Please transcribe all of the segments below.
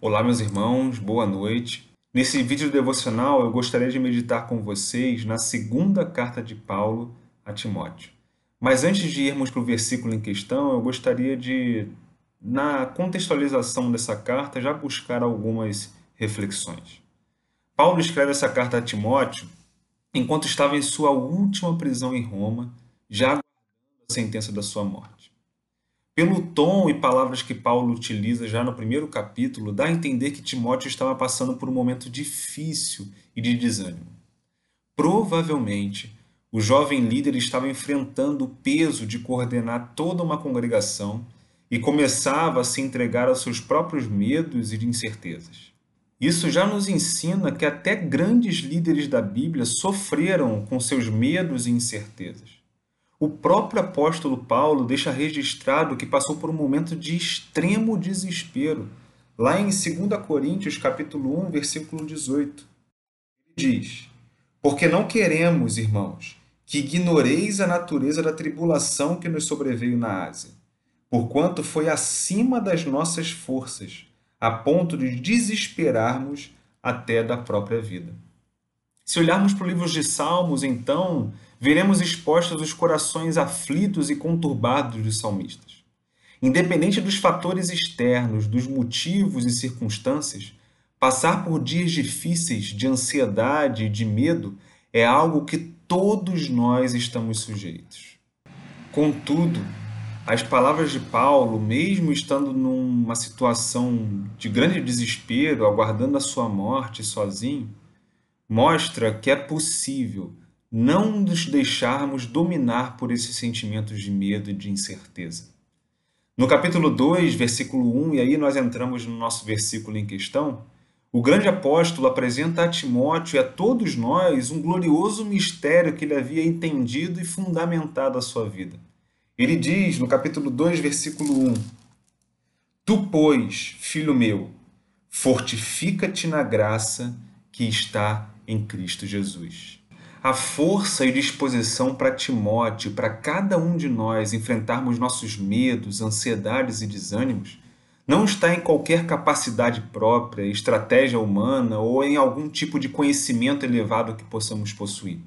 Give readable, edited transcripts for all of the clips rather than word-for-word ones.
Olá, meus irmãos, boa noite. Nesse vídeo devocional, eu gostaria de meditar com vocês na segunda carta de Paulo a Timóteo. Mas antes de irmos para o versículo em questão, eu gostaria de, na contextualização dessa carta, já buscar algumas reflexões. Paulo escreve essa carta a Timóteo enquanto estava em sua última prisão em Roma, já aguardando a sentença da sua morte. Pelo tom e palavras que Paulo utiliza já no primeiro capítulo, dá a entender que Timóteo estava passando por um momento difícil e de desânimo. Provavelmente, o jovem líder estava enfrentando o peso de coordenar toda uma congregação e começava a se entregar aos seus próprios medos e de incertezas. Isso já nos ensina que até grandes líderes da Bíblia sofreram com seus medos e incertezas. O próprio apóstolo Paulo deixa registrado que passou por um momento de extremo desespero, lá em 2 Coríntios, capítulo 1, versículo 18. Ele diz: Porque não queremos, irmãos, que ignoreis a natureza da tribulação que nos sobreveio na Ásia, porquanto foi acima das nossas forças, a ponto de desesperarmos até da própria vida. Se olharmos para o livro de Salmos, então, veremos expostos os corações aflitos e conturbados dos salmistas. Independente dos fatores externos, dos motivos e circunstâncias, passar por dias difíceis de ansiedade e de medo é algo que todos nós estamos sujeitos. Contudo, as palavras de Paulo, mesmo estando numa situação de grande desespero, aguardando a sua morte sozinho, mostra que é possível não nos deixarmos dominar por esses sentimentos de medo e de incerteza. No capítulo 2, versículo 1, e aí nós entramos no nosso versículo em questão, o grande apóstolo apresenta a Timóteo e a todos nós um glorioso mistério que ele havia entendido e fundamentado a sua vida. Ele diz no capítulo 2, versículo 1: Tu, pois, filho meu, fortifica-te na graça que está em Cristo Jesus. A força e disposição para Timóteo, para cada um de nós enfrentarmos nossos medos, ansiedades e desânimos, não está em qualquer capacidade própria, estratégia humana ou em algum tipo de conhecimento elevado que possamos possuir,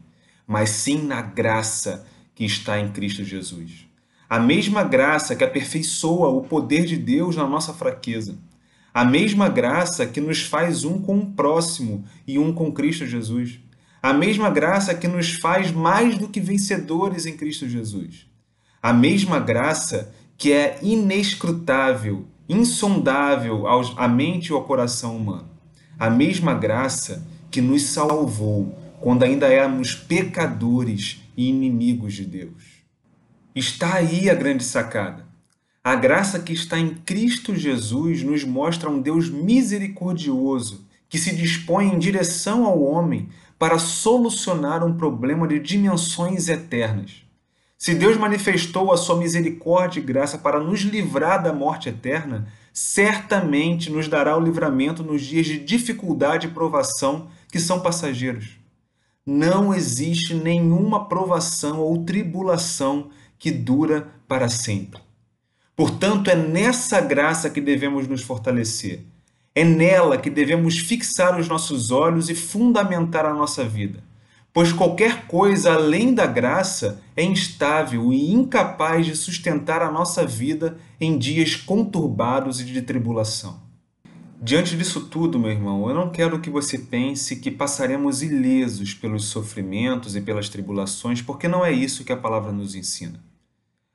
mas sim na graça que está em Cristo Jesus. A mesma graça que aperfeiçoa o poder de Deus na nossa fraqueza. A mesma graça que nos faz um com o próximo e um com Cristo Jesus. A mesma graça que nos faz mais do que vencedores em Cristo Jesus. A mesma graça que é inescrutável, insondável à mente e ao coração humano. A mesma graça que nos salvou quando ainda éramos pecadores e inimigos de Deus. Está aí a grande sacada. A graça que está em Cristo Jesus nos mostra um Deus misericordioso que se dispõe em direção ao homem para solucionar um problema de dimensões eternas. Se Deus manifestou a sua misericórdia e graça para nos livrar da morte eterna, certamente nos dará o livramento nos dias de dificuldade e provação que são passageiros. Não existe nenhuma provação ou tribulação que dura para sempre. Portanto, é nessa graça que devemos nos fortalecer. É nela que devemos fixar os nossos olhos e fundamentar a nossa vida. Pois qualquer coisa além da graça é instável e incapaz de sustentar a nossa vida em dias conturbados e de tribulação. Diante disso tudo, meu irmão, eu não quero que você pense que passaremos ilesos pelos sofrimentos e pelas tribulações, porque não é isso que a palavra nos ensina.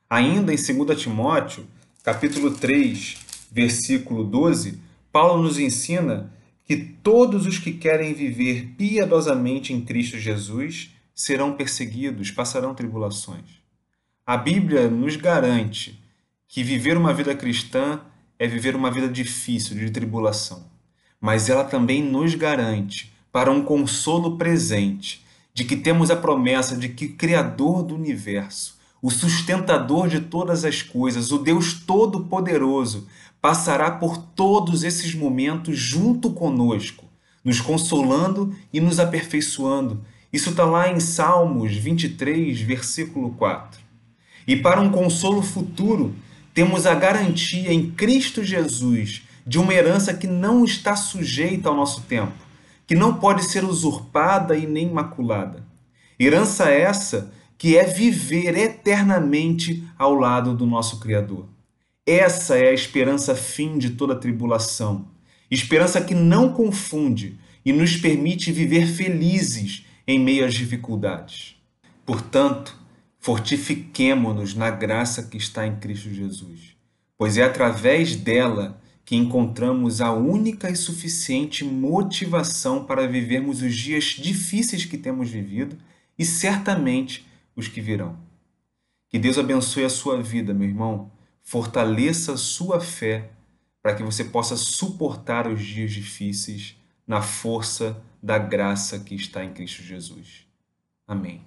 Ainda em 2 Timóteo, capítulo 3, versículo 12, Paulo nos ensina que todos os que querem viver piedosamente em Cristo Jesus serão perseguidos, passarão tribulações. A Bíblia nos garante que viver uma vida cristã é viver uma vida difícil, de tribulação. Mas ela também nos garante, para um consolo presente, de que temos a promessa de que o Criador do universo, o sustentador de todas as coisas, o Deus Todo-Poderoso, passará por todos esses momentos junto conosco, nos consolando e nos aperfeiçoando. Isso está lá em Salmos 23, versículo 4. E para um consolo futuro, temos a garantia em Cristo Jesus de uma herança que não está sujeita ao nosso tempo, que não pode ser usurpada e nem maculada. Herança essa que é viver eternamente ao lado do nosso Criador. Essa é a esperança fim de toda tribulação. Esperança que não confunde e nos permite viver felizes em meio às dificuldades. Portanto, fortifiquemo-nos na graça que está em Cristo Jesus, pois é através dela que encontramos a única e suficiente motivação para vivermos os dias difíceis que temos vivido e certamente os que virão. Que Deus abençoe a sua vida, meu irmão. Fortaleça a sua fé para que você possa suportar os dias difíceis na força da graça que está em Cristo Jesus. Amém.